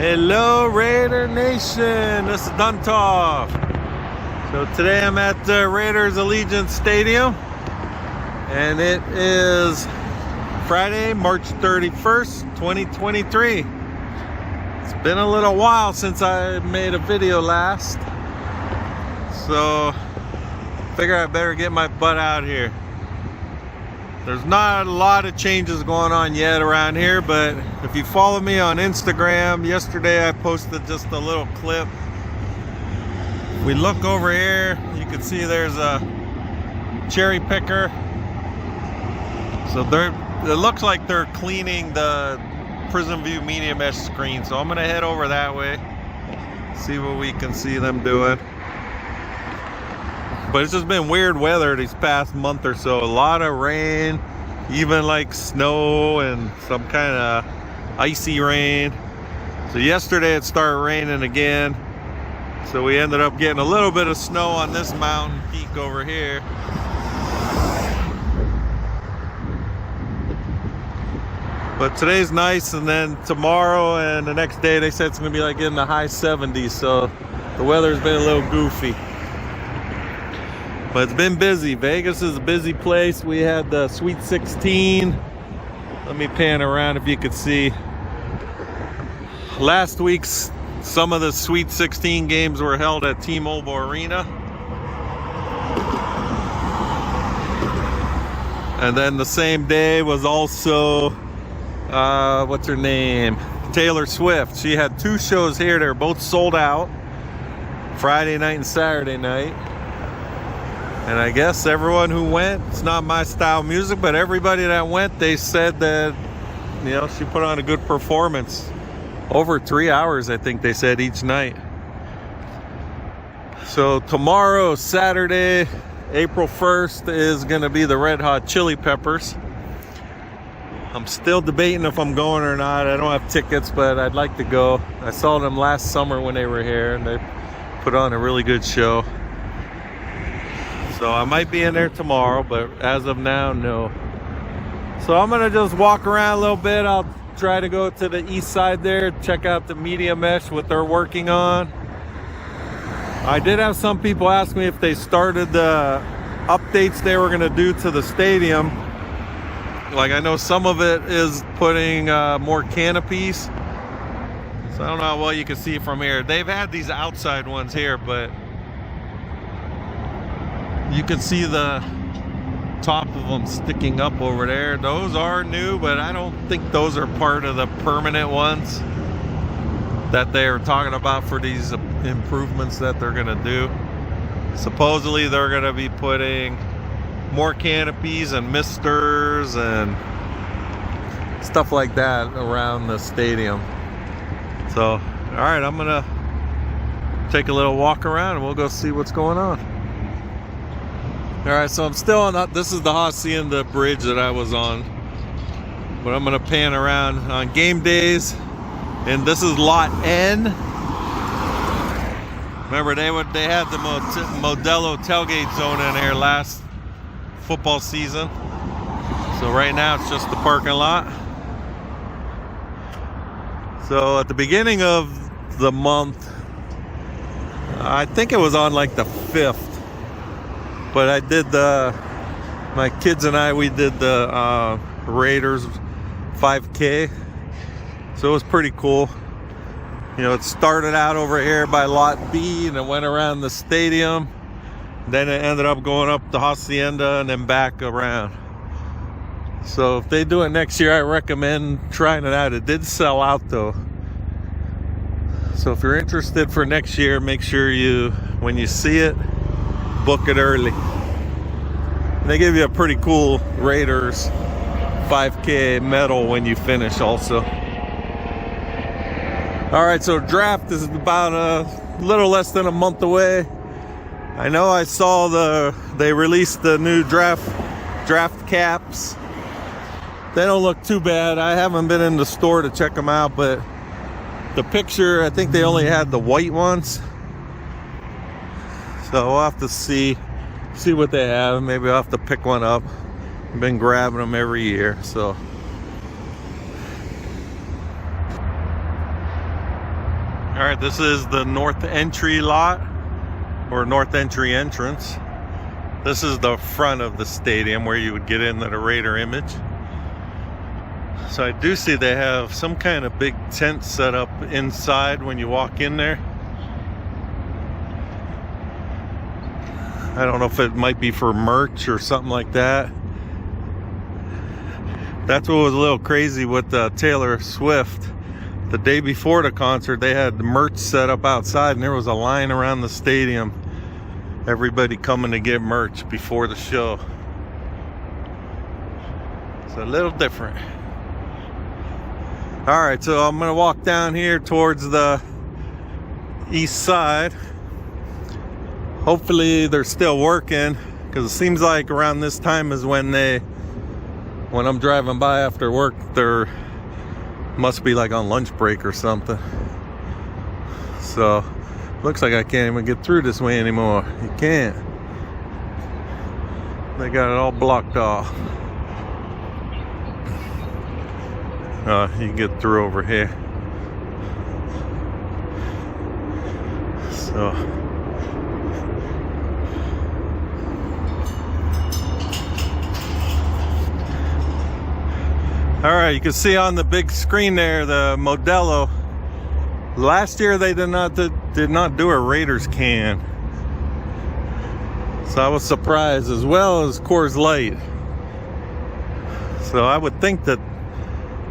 Hello Raider Nation, this is Duntov. So today I'm at the Raiders Allegiant Stadium and it is Friday, March 31st, 2023. It's been a little while since I made a video last, so figure I better get my butt out here. There's not a lot of changes going on yet around here, but if you follow me on Instagram, yesterday I posted just a little clip. We look over here, you can see there's a cherry picker. So it looks like they're cleaning the prismview media mesh screen. So I'm gonna head over that way, see what we can see them doing. But it's just been weird weather these past month or so. A lot of rain, even like snow and some kind of icy rain. So yesterday it started raining again. So we ended up getting a little bit of snow on this mountain peak over here. But today's nice, and then tomorrow and the next day they said it's gonna be like in the high 70s. So the weather's been a little goofy. But it's been busy. Vegas is a busy place. We had the Sweet 16. Let me pan around if you could see. Last week's, some of the Sweet 16 games were held at T-Mobile Arena. And then the same day was also, what's her name? Taylor Swift. She had two shows here. They're both sold out. Friday night and Saturday night. And I guess everyone who went, it's not my style of music, but everybody that went, they said that, you know, she put on a good performance. Over 3 hours, I think they said, each night. So tomorrow, Saturday, April 1st, is gonna be the Red Hot Chili Peppers. I'm still debating if I'm going or not. I don't have tickets, but I'd like to go. I saw them last summer when they were here, and they put on a really good show. So I might be in there tomorrow, but as of now, no. So I'm gonna just walk around a little bit. I'll try to go to the east side there, check out the media mesh, what they're working on. I did have some people ask me if they started the updates they were gonna do to the stadium. Like, I know some of it is putting more canopies. So I don't know how well you can see from here. They've had these outside ones here, but you can see the top of them sticking up over there. Those are new, but I don't think those are part of the permanent ones that they are talking about for these improvements that they're gonna do. Supposedly they're gonna be putting more canopies and misters and stuff like that around the stadium. So, all right, I'm gonna take a little walk around and we'll go see what's going on. All right, so I'm still on, this is the Hacienda Bridge that I was on, but I'm gonna pan around on game days, and this is lot N. Remember, they had the Modelo tailgate zone in there last football season. So right now it's just the parking lot. So at the beginning of the month, I think it was on like the 5th, but I did my kids and I, we did the Raiders 5K. So it was pretty cool. You know, it started out over here by lot B and it went around the stadium. Then it ended up going up the Hacienda and then back around. So if they do it next year, I recommend trying it out. It did sell out though. So if you're interested for next year, make sure you, when you see it, book it early. And they give you a pretty cool Raiders 5K medal when you finish also. All right, so draft is about a little less than a month away. I know I saw they released the new draft caps. They don't look too bad. I haven't been in the store to check them out, but the picture, I think they only had the white ones. So we'll have to see what they have. Maybe I'll have to pick one up. I've been grabbing them every year, so All right, this is the north entry lot, or north entry entrance. This is the front of the stadium where you would get into the Raider image. So I do see they have some kind of big tent set up inside when you walk in there. I don't know if it might be for merch or something like that. That's what was a little crazy with Taylor Swift. The day before the concert, they had the merch set up outside, and there was a line around the stadium. Everybody coming to get merch before the show. It's a little different. All right, so I'm gonna walk down here towards the east side. Hopefully they're still working, because it seems like around this time is when I'm driving by after work, they're must be like on lunch break or something. So looks like I can't even get through this way anymore. You can't. They got it all blocked off. You can get through over here. So all right, you can see on the big screen there the Modelo. Last year they did not do a Raiders can, so I was surprised, as well as Coors Light. So I would think that,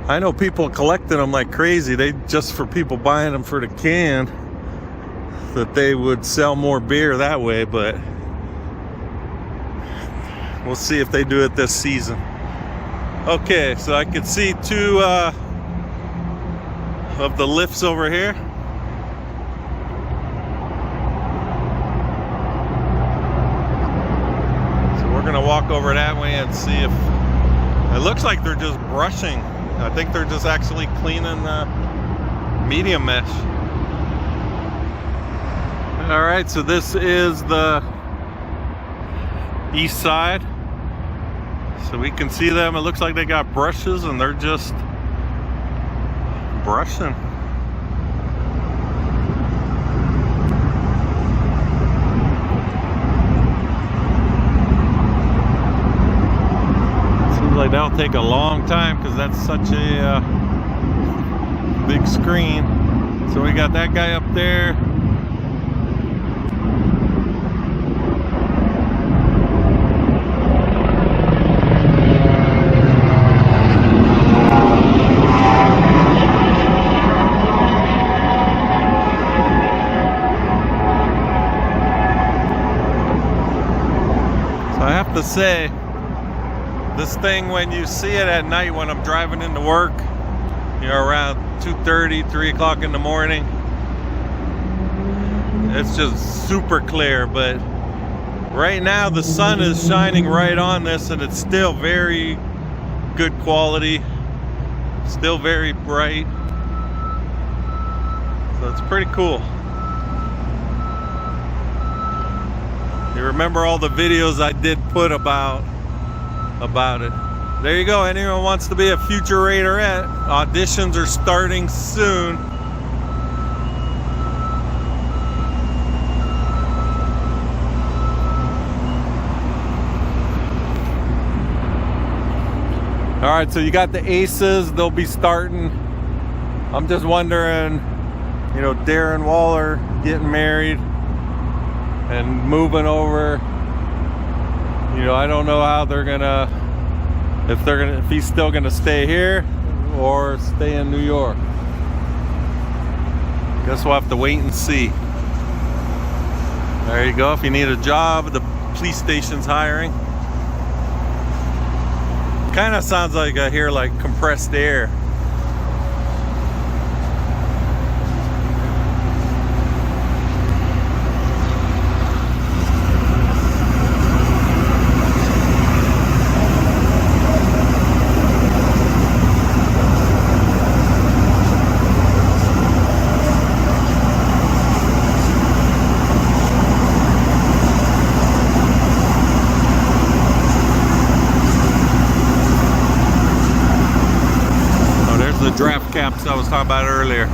I know people collecting them like crazy. They just, for people buying them for the can, that they would sell more beer that way, but we'll see if they do it this season. Okay, so I can see two of the lifts over here. So we're gonna walk over that way and see if it looks like they're just brushing. I think they're just actually cleaning the medium mesh. All right, so this is the east side. So we can see them. It looks like they got brushes and they're just brushing. Seems like that'll take a long time because that's such a big screen. So we got that guy up there. To say, this thing, when you see it at night when I'm driving into work, you know, around 2:30, 3 o'clock in the morning, it's just super clear. But right now the sun is shining right on this, and it's still very good quality, still very bright, so it's pretty cool. You remember all the videos I did put about it. There you go. Anyone wants to be a future Raiderette, auditions are starting soon. All right, so you got the Aces. They'll be starting. I'm just wondering, you know, Darren Waller getting married and moving over, you know, I don't know how they're gonna, if he's still gonna stay here or stay in New York. Guess we'll have to wait and see. There you go. If you need a job, the police station's hiring. Kind of sounds like I hear like compressed air. Draft caps I was talking about earlier.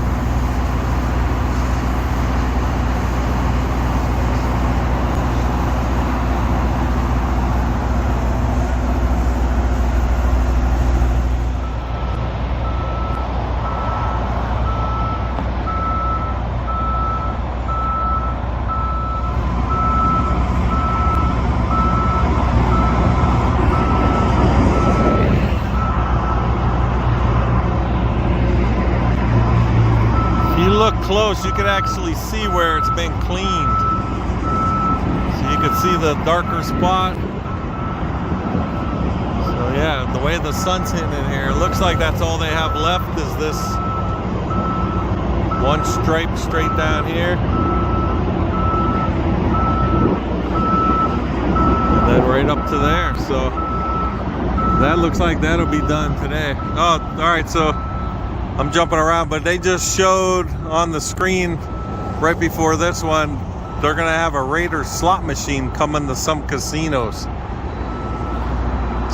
close, you could actually see where it's been cleaned. So you could see the darker spot. So yeah, the way the sun's hitting in here, it looks like that's all they have left is this one stripe straight down here. And then right up to there. So that looks like that'll be done today. Oh, all right, so I'm jumping around, but they just showed on the screen right before this one, they're gonna have a Raiders slot machine coming to some casinos.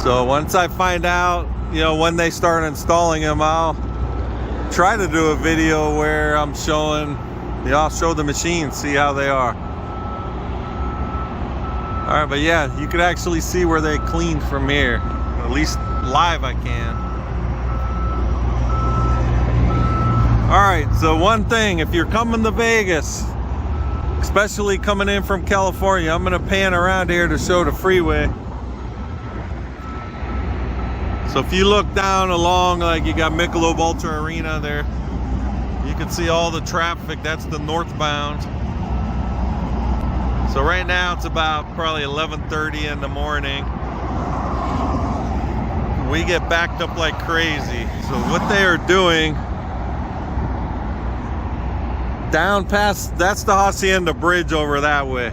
So once I find out, you know, when they start installing them, I'll try to do a video where I'm showing, you know, I'll show the machine, see how they are. All right, but yeah, you could actually see where they cleaned from here. At least live I can. All right, so one thing, if you're coming to Vegas, especially coming in from California, I'm gonna pan around here to show the freeway. So if you look down along, like you got Michelob Ultra Arena there, you can see all the traffic. That's the northbound. So right now it's about probably 11:30 in the morning. We get backed up like crazy. So what they are doing, down past, that's the Hacienda Bridge over that way.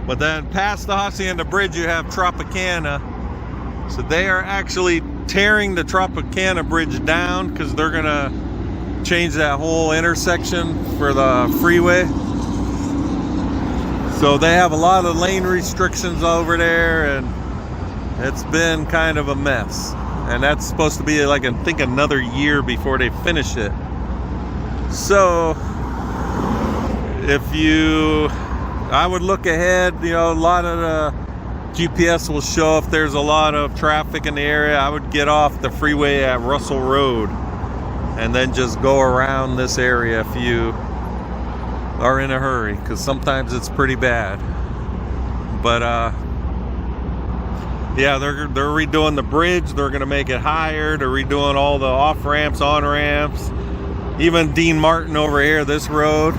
But then past the Hacienda Bridge, you have Tropicana. So they are actually tearing the Tropicana Bridge down because they're gonna change that whole intersection for the freeway. So they have a lot of lane restrictions over there, and it's been kind of a mess. And that's supposed to be like, I think, another year before they finish it. So I would look ahead, you know, a lot of the GPS will show if there's a lot of traffic in the area. I would get off the freeway at Russell Road and then just go around this area if you are in a hurry, because sometimes it's pretty bad. But yeah, they're redoing the bridge. They're gonna make it higher. They're redoing all the off ramps, on ramps, even Dean Martin over here, this road.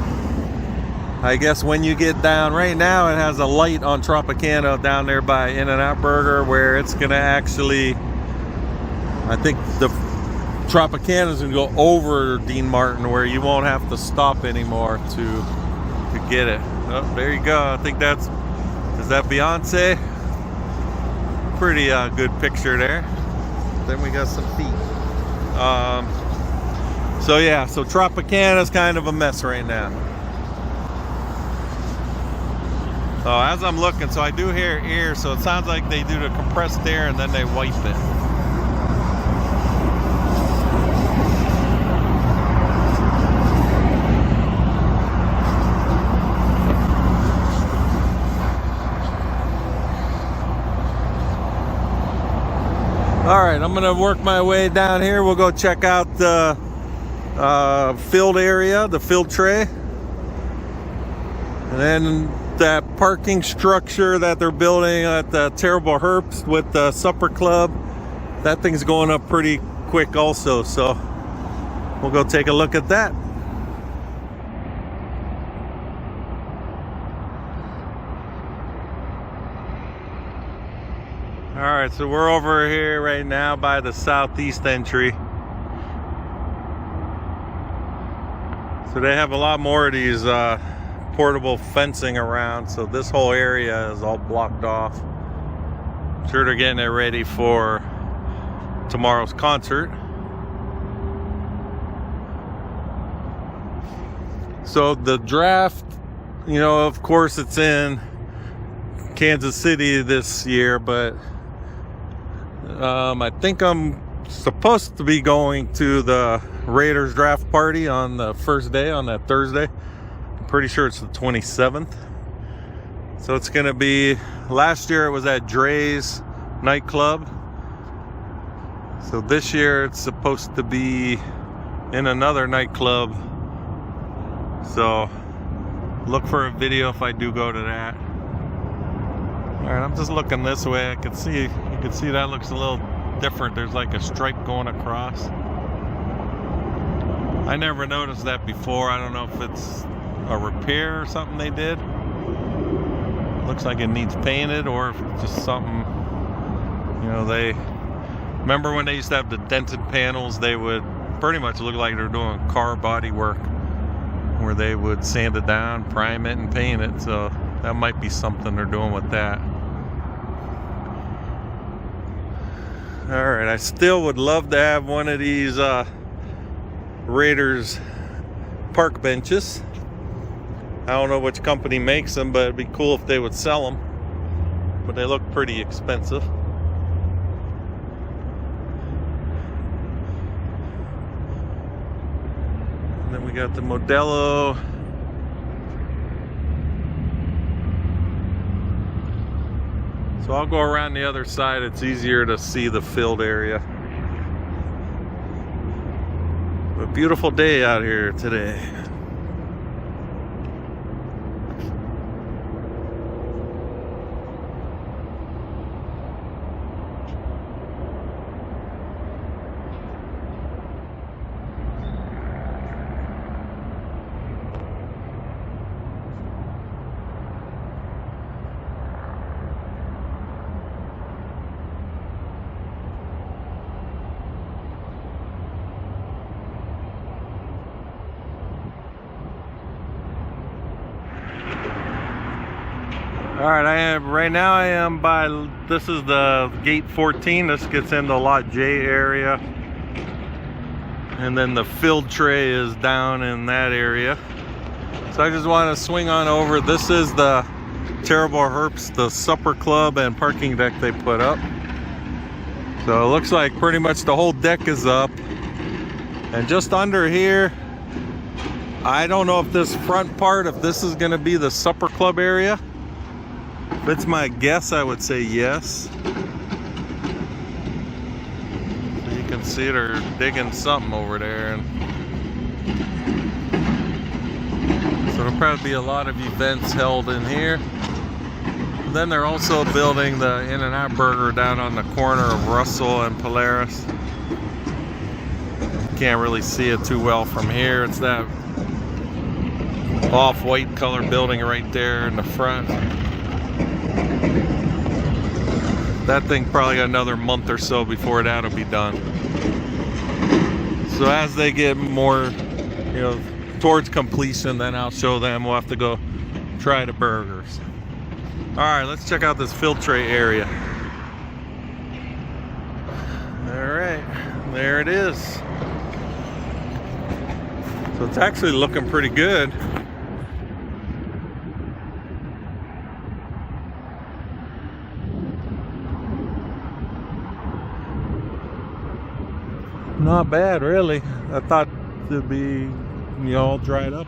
I guess when you get down, right now it has a light on Tropicana down there by In-N-Out Burger, where it's gonna actually, I think the Tropicana is gonna go over Dean Martin, where you won't have to stop anymore to get it. Oh, there you go. I think is that Beyonce? Pretty good picture there. Then we got some feet. So yeah, so Tropicana is kind of a mess right now. So as I'm looking, so I do hear air, so it sounds like they do the compressed air and then they wipe it. All right, I'm gonna work my way down here. We'll go check out the field area, the field tray. And then that parking structure that they're building at the Terrible Herps with the supper club, that thing's going up pretty quick also. So we'll go take a look at that. All right, so we're over here right now by the southeast entry. So they have a lot more of these portable fencing around, so this whole area is all blocked off. I'm sure they're getting it ready for tomorrow's concert. So the draft, you know, of course it's in Kansas City this year, but I think I'm supposed to be going to the Raiders draft party on the first day, on that Thursday. I'm pretty sure it's the 27th. So it's gonna be, last year it was at Dre's nightclub. So this year it's supposed to be in another nightclub. So look for a video if I do go to that. All right, I'm just looking this way. I can see, you can see that looks a little different. There's like a stripe going across. I never noticed that before. I don't know if it's a repair or something they did. Looks like it needs painted, or if it's just something, you know, they remember when they used to have the dented panels, they would pretty much look like they're doing car body work, where they would sand it down, prime it, and paint it. So that might be something they're doing with that. All right, I still would love to have one of these Raiders park benches. I don't know which company makes them, but it'd be cool if they would sell them. But they look pretty expensive. And then we got the Modelo. So I'll go around the other side. It's easier to see the field area. A beautiful day out here today. All right, right now I am by, this is the gate 14. This gets into lot J area. And then the field tray is down in that area. So I just want to swing on over. This is the Terrible Herps, the supper club and parking deck they put up. So it looks like pretty much the whole deck is up. And just under here, I don't know if this front part, if this is going to be the supper club area. If it's my guess, I would say yes. You can see they're digging something over there. So there'll probably be a lot of events held in here. Then they're also building the In-N-Out Burger down on the corner of Russell and Polaris. Can't really see it too well from here. It's that off-white color building right there in the front. That thing probably got another month or so before that'll be done. So as they get more, you know, towards completion, then I'll show them. We'll have to go try the burgers. All right, let's check out this field tray area. All right, there it is. So it's actually looking pretty good. Not bad, really. I thought it'd be, you know, all dried up.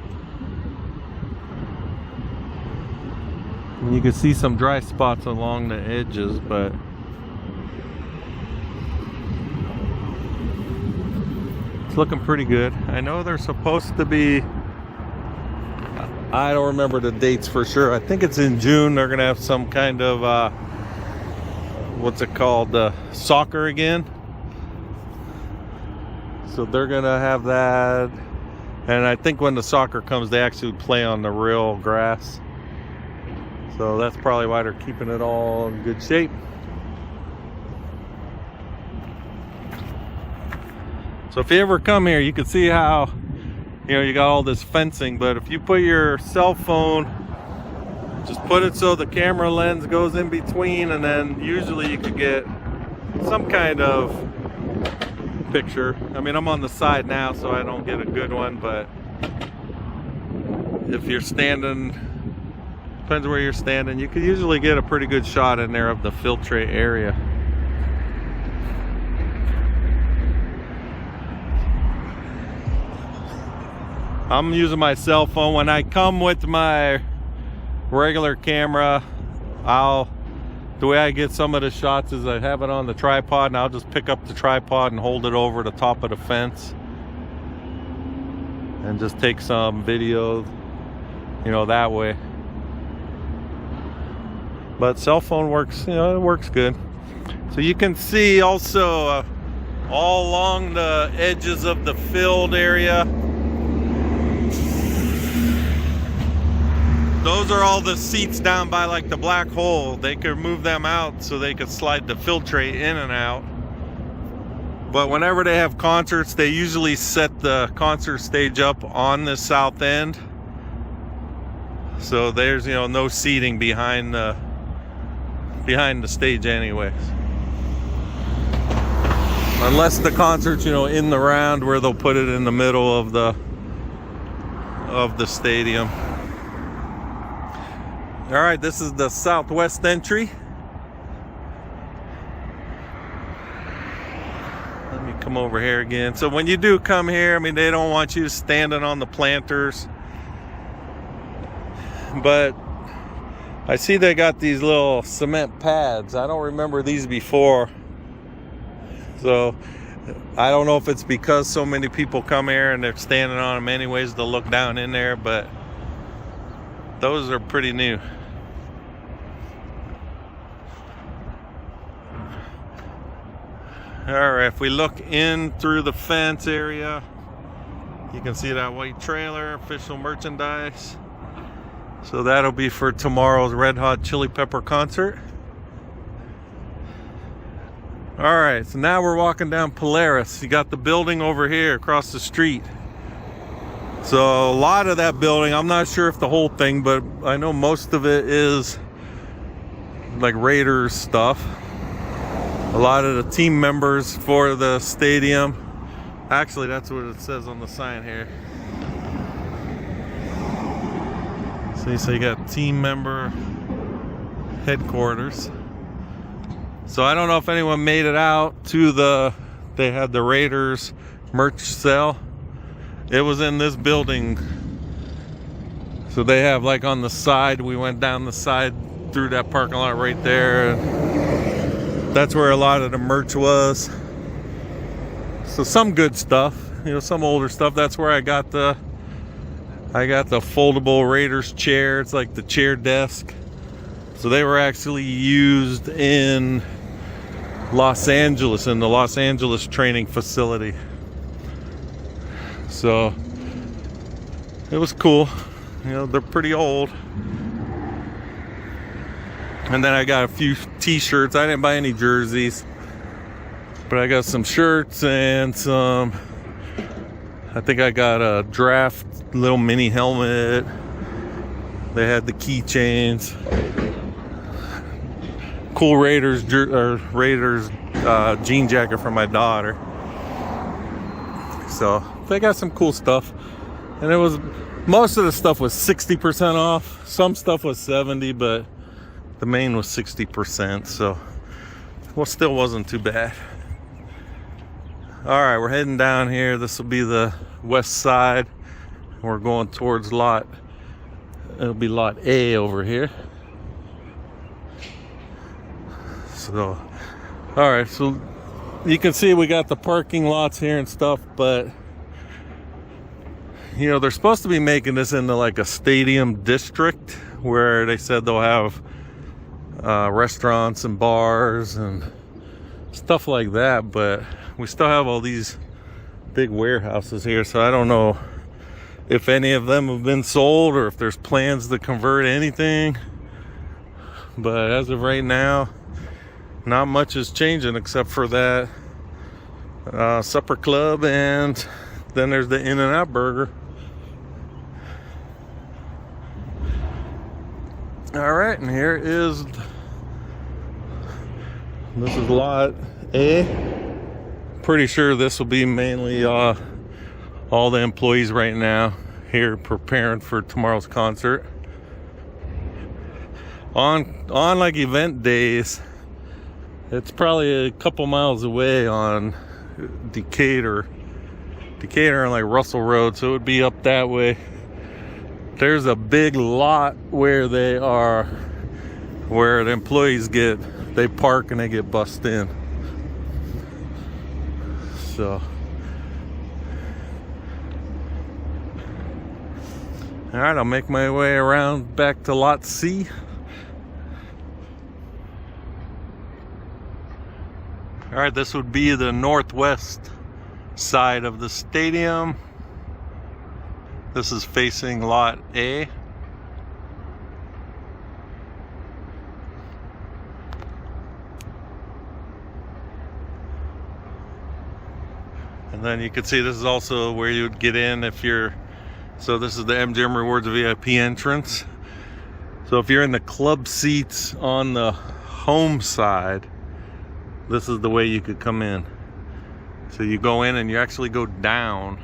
And you can see some dry spots along the edges, but it's looking pretty good. I know they're supposed to be, I don't remember the dates for sure. I think it's in June. They're gonna have some kind of what's it called, soccer again. So they're gonna have that, and I think when the soccer comes, they actually play on the real grass. So that's probably why they're keeping it all in good shape. So if you ever come here, you can see how, you know, you got all this fencing, but if you put your cell phone, just put it so the camera lens goes in between, and then usually you could get some kind of picture. I mean, I'm on the side now, so I don't get a good one, but if you're standing, depends where you're standing, you could usually get a pretty good shot in there of the field tray area. I'm using my cell phone. When I come with my regular camera, the way I get some of the shots is I have it on the tripod, and I'll just pick up the tripod and hold it over the top of the fence and just take some video, you know, that way. But cell phone works, you know, it works good. So you can see also all along the edges of the field area, those are all the seats down by like the black hole. They could move them out so they could slide the filtrate in and out. But whenever they have concerts, they usually set the concert stage up on the south end. So there's, you know, no seating behind the stage anyways. Unless the concert's, you know, in the round where they'll put it in the middle of the stadium. All right, this is the southwest entry. Let me come over here again. So when you do come here, I mean, they don't want you standing on the planters. But I see they got these little cement pads. I don't remember these before. So I don't know if it's because so many people come here and they're standing on them anyways to look down in there, but those are pretty new. All right, if we look in through the fence area, you can see that white trailer, official merchandise. So that'll be for tomorrow's Red Hot Chili Pepper concert. All right, so now we're walking down Polaris. You got the building over here across the street. So a lot of that building, I'm not sure if the whole thing, but I know most of it is like Raiders stuff. A lot of the team members for the stadium. Actually, that's what it says on the sign here. So you got team member headquarters. So I don't know if anyone made it out to they had the Raiders merch sale. It was in this building. So they have like on the side, we went down the side through that parking lot right there. That's where a lot of the merch was. So some good stuff, you know, some older stuff. That's where I got the foldable Raiders chair. It's like the chair desk. So they were actually used in Los Angeles, in the Los Angeles training facility. So it was cool. You know, they're pretty old. And then I got a few t-shirts. I didn't buy any jerseys, but I got some shirts and some, I think I got a draft little mini helmet. They had the keychains. Cool Raiders jean jacket for my daughter. So they got some cool stuff. And it was, most of the stuff was 60% off. Some stuff was 70, but the main was 60%, so well, still wasn't too bad. All right, we're heading down here. This will be the west side. We're going towards it'll be lot A over here. So, all right, so you can see we got the parking lots here and stuff, but you know, they're supposed to be making this into like a stadium district where they said they'll have restaurants and bars and stuff like that, but we still have all these big warehouses here, so I don't know if any of them have been sold or if there's plans to convert anything. But as of right now, not much is changing except for that supper club, and then there's the In-N-Out burger. All right, and here is, this is lot A. Pretty sure this will be mainly all the employees right now here preparing for tomorrow's concert. On like event days, it's probably a couple miles away on Decatur and like Russell Road, so it would be up that way. There's a big lot where the employees they park and they get bussed in. So, all right, I'll make my way around back to lot C. All right, this would be the northwest side of the stadium. This is facing lot A. And then you can see this is also where you would get in if you're, so this is the MGM Rewards VIP entrance. So if you're in the club seats on the home side, this is the way you could come in. So you go in and you actually go down.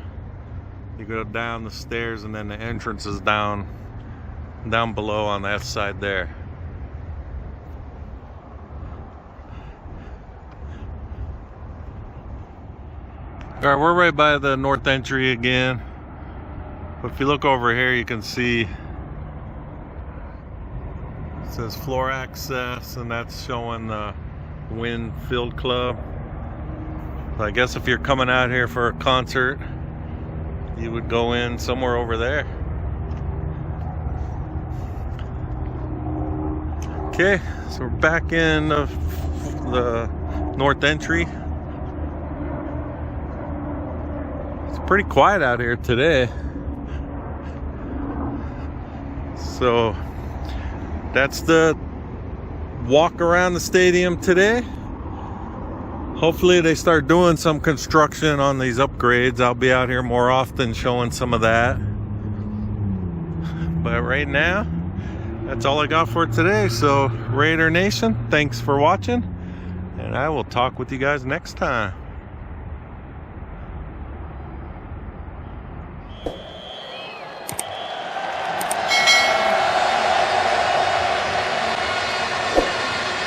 You go down the stairs, and then the entrance is down below on that side there. All right, we're right by the north entry again. But if you look over here, you can see it says floor access, and that's showing the Wynn Field Club. So I guess if you're coming out here for a concert, you would go in somewhere over there. Okay, so we're back in the north entry. It's pretty quiet out here today. So that's the walk around the stadium today. Hopefully they start doing some construction on these upgrades. I'll be out here more often showing some of that. But right now, that's all I got for today. So Raider Nation, thanks for watching, and I will talk with you guys next time.